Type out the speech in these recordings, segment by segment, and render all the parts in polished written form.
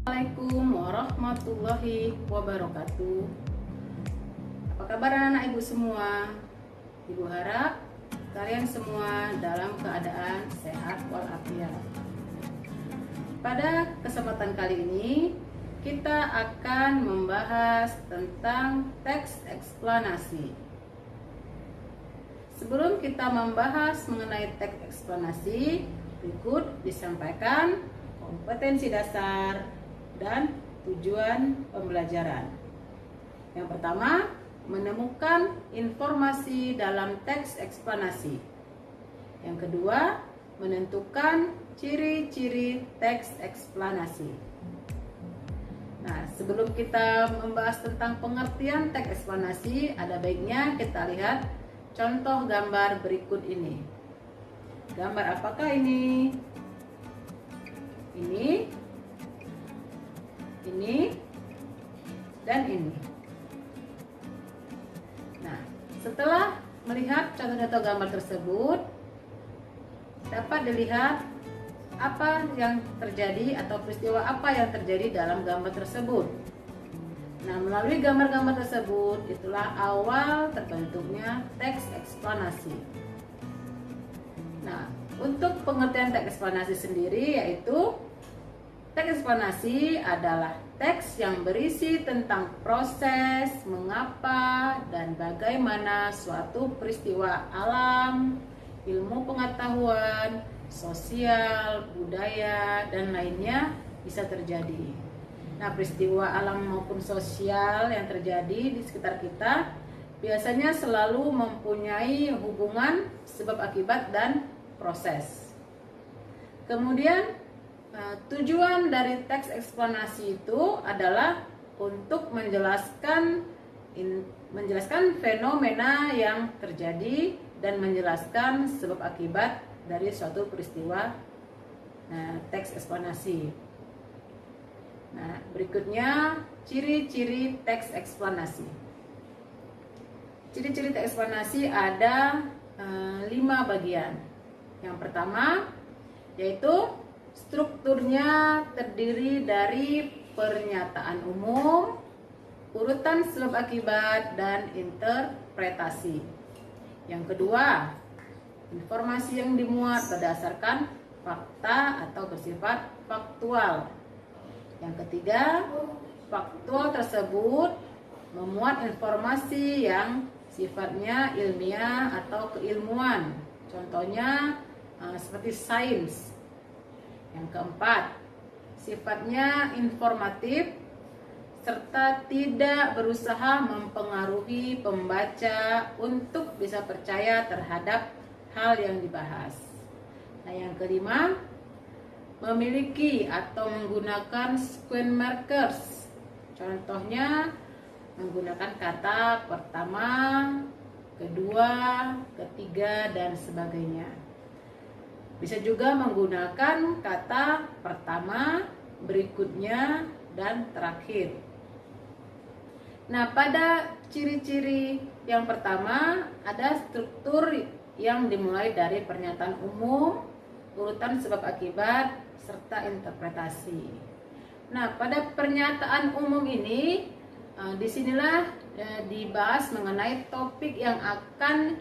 Assalamualaikum warahmatullahi wabarakatuh. Apa kabar anak-anak ibu semua? Ibu harap kalian semua dalam keadaan sehat walafiat. Pada kesempatan kali ini kita akan membahas tentang teks eksplanasi. Sebelum kita membahas mengenai teks eksplanasi, berikut disampaikan kompetensi dasar dan tujuan pembelajaran. Yang pertama, menemukan informasi dalam teks eksplanasi. Yang kedua, menentukan ciri-ciri teks eksplanasi. Nah, sebelum kita membahas tentang pengertian teks eksplanasi, ada baiknya kita lihat contoh gambar berikut ini. Gambar apakah ini? Ini, dan ini. Nah, setelah melihat contoh-contoh gambar tersebut, dapat dilihat apa yang terjadi atau peristiwa apa yang terjadi dalam gambar tersebut. Nah, melalui gambar-gambar tersebut, itulah awal terbentuknya teks eksplanasi. Nah, untuk pengertian teks eksplanasi sendiri yaitu teks eksplanasi adalah teks yang berisi tentang proses, mengapa, dan bagaimana suatu peristiwa alam, ilmu pengetahuan, sosial, budaya, dan lainnya bisa terjadi. Nah, peristiwa alam maupun sosial yang terjadi di sekitar kita biasanya selalu mempunyai hubungan sebab akibat dan proses. Kemudian tujuan dari teks eksplanasi itu adalah untuk menjelaskan fenomena yang terjadi dan menjelaskan sebab akibat dari suatu peristiwa. Nah, teks eksplanasi. Nah, berikutnya ciri-ciri teks eksplanasi. Ciri-ciri teks eksplanasi ada 5 bagian. Yang pertama yaitu strukturnya terdiri dari pernyataan umum, urutan sebab akibat, dan interpretasi. Yang kedua, informasi yang dimuat berdasarkan fakta atau bersifat faktual. Yang ketiga, faktual tersebut memuat informasi yang sifatnya ilmiah atau keilmuan. Contohnya seperti sains. Yang keempat, sifatnya informatif serta tidak berusaha mempengaruhi pembaca untuk bisa percaya terhadap hal yang dibahas. Nah, yang kelima, memiliki atau menggunakan sequence markers. Contohnya menggunakan kata pertama, kedua, ketiga, dan sebagainya. Bisa juga menggunakan kata pertama, berikutnya, dan terakhir. Nah, pada ciri-ciri yang pertama ada struktur yang dimulai dari pernyataan umum, urutan sebab akibat, serta interpretasi. Nah, pada pernyataan umum ini disinilah dibahas mengenai topik yang akan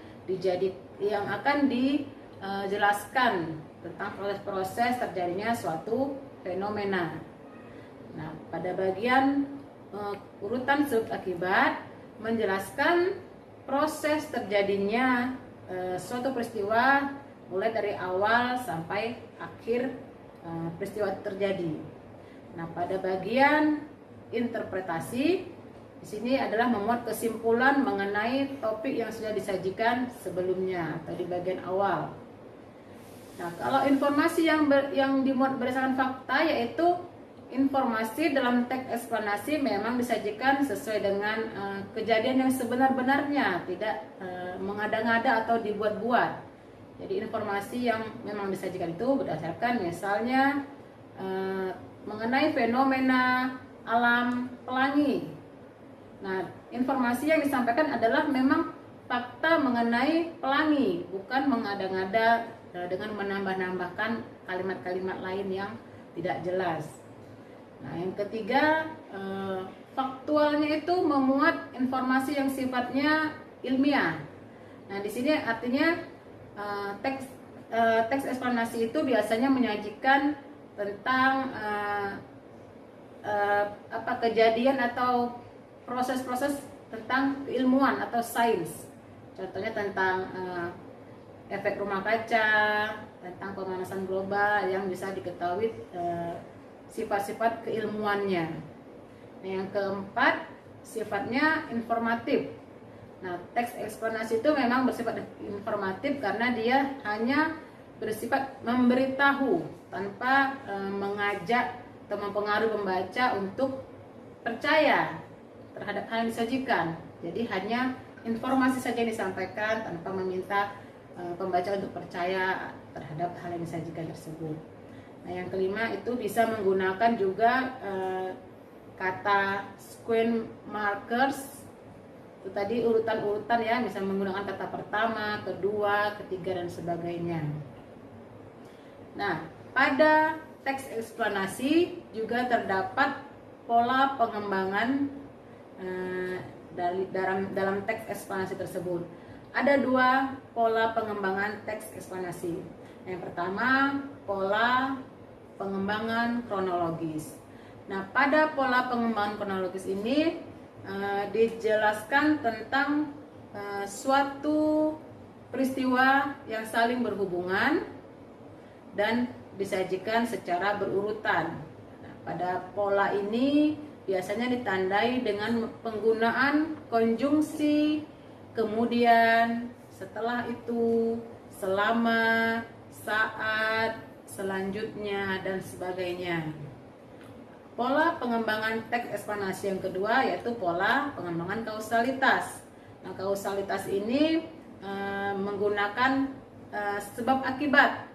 dijelaskan tentang proses-proses terjadinya suatu fenomena. Nah, pada bagian urutan sebab akibat menjelaskan proses terjadinya suatu peristiwa mulai dari awal sampai akhir peristiwa terjadi. Nah, pada bagian interpretasi di sini adalah memuat kesimpulan mengenai topik yang sudah disajikan sebelumnya atau di bagian awal. Nah, kalau informasi yang dimuat berdasarkan fakta yaitu informasi dalam teks eksplanasi memang disajikan sesuai dengan kejadian yang sebenar-benarnya, tidak mengada-ngada atau dibuat-buat. Jadi informasi yang memang disajikan itu berdasarkan misalnya mengenai fenomena alam pelangi. Nah, informasi yang disampaikan adalah memang fakta mengenai pelangi, bukan mengada-ngada dengan menambah-nambahkan kalimat-kalimat lain yang tidak jelas. Nah, yang ketiga, faktualnya itu memuat informasi yang sifatnya ilmiah. Nah, di sini artinya teks eksplanasi itu biasanya menyajikan tentang kejadian atau proses-proses tentang keilmuan atau sains. Contohnya tentang efek rumah kaca, tentang pemanasan global yang bisa diketahui sifat-sifat keilmuannya. Nah, yang keempat, sifatnya informatif. Nah, teks eksplanasi itu memang bersifat informatif karena dia hanya bersifat memberitahu tanpa mengajak atau mempengaruhi pembaca untuk percaya terhadap hal yang disajikan. Jadi hanya informasi saja yang disampaikan tanpa meminta pembaca untuk percaya terhadap hal yang disajikan tersebut. Nah, yang kelima itu bisa menggunakan juga kata sequence markers. Itu tadi urutan-urutan ya, bisa menggunakan kata pertama, kedua, ketiga, dan sebagainya. Nah, pada teks eksplanasi juga terdapat pola pengembangan dalam teks eksplanasi tersebut. Ada dua pola pengembangan teks eksplanasi. Yang pertama, pola pengembangan kronologis. Nah, pada pola pengembangan kronologis ini dijelaskan tentang suatu peristiwa yang saling berhubungan dan disajikan secara berurutan. Nah, pada pola ini biasanya ditandai dengan penggunaan konjungsi, kemudian, setelah itu, selama, saat, selanjutnya, dan sebagainya. Pola pengembangan teks eksplanasi yang kedua yaitu pola pengembangan kausalitas. Nah, kausalitas ini menggunakan sebab akibat.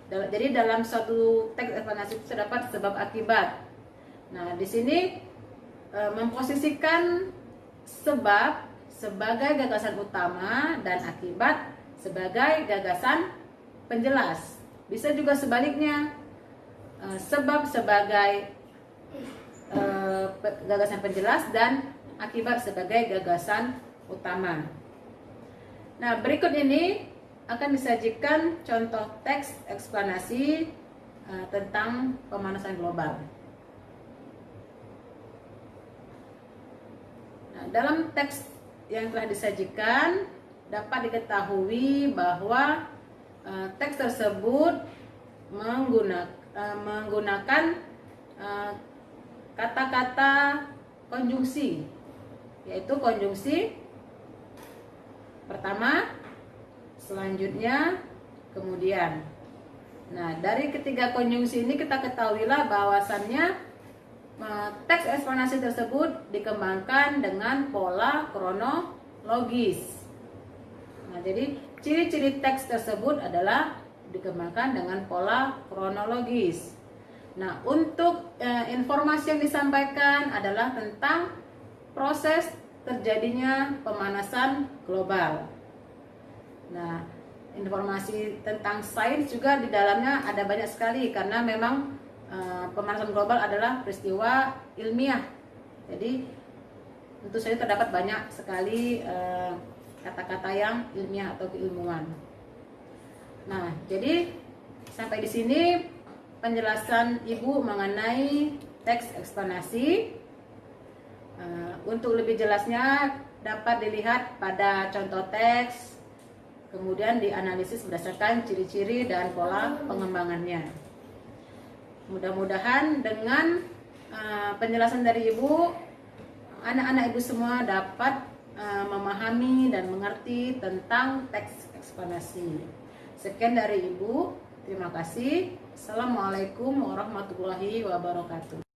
Jadi dalam suatu teks eksplanasi itu terdapat sebab akibat. Nah, di sini memposisikan sebab sebagai gagasan utama dan akibat sebagai gagasan penjelas. Bisa juga sebaliknya, sebab sebagai gagasan penjelas dan akibat sebagai gagasan utama. Nah, berikut ini akan disajikan contoh teks eksplanasi tentang pemanasan global. Nah, dalam teks yang telah disajikan dapat diketahui bahwa teks tersebut menggunakan kata-kata konjungsi, yaitu konjungsi pertama, selanjutnya, kemudian. Nah, dari ketiga konjungsi ini kita ketahuilah bahwasannya teks eksplanasi tersebut dikembangkan dengan pola kronologis. Nah, jadi ciri-ciri teks tersebut adalah dikembangkan dengan pola kronologis. Nah, untuk informasi yang disampaikan adalah tentang proses terjadinya pemanasan global. Nah, informasi tentang sains juga di dalamnya ada banyak sekali karena memang pemanasan global adalah peristiwa ilmiah. Jadi tentu saja terdapat banyak sekali kata-kata yang ilmiah atau keilmuan. Nah, jadi sampai di sini penjelasan Ibu mengenai teks eksplanasi. Untuk lebih jelasnya dapat dilihat pada contoh teks, kemudian dianalisis berdasarkan ciri-ciri dan pola pengembangannya. Mudah-mudahan dengan penjelasan dari Ibu, anak-anak Ibu semua dapat memahami dan mengerti tentang teks eksplanasi. Sekian dari Ibu, terima kasih. Assalamualaikum warahmatullahi wabarakatuh.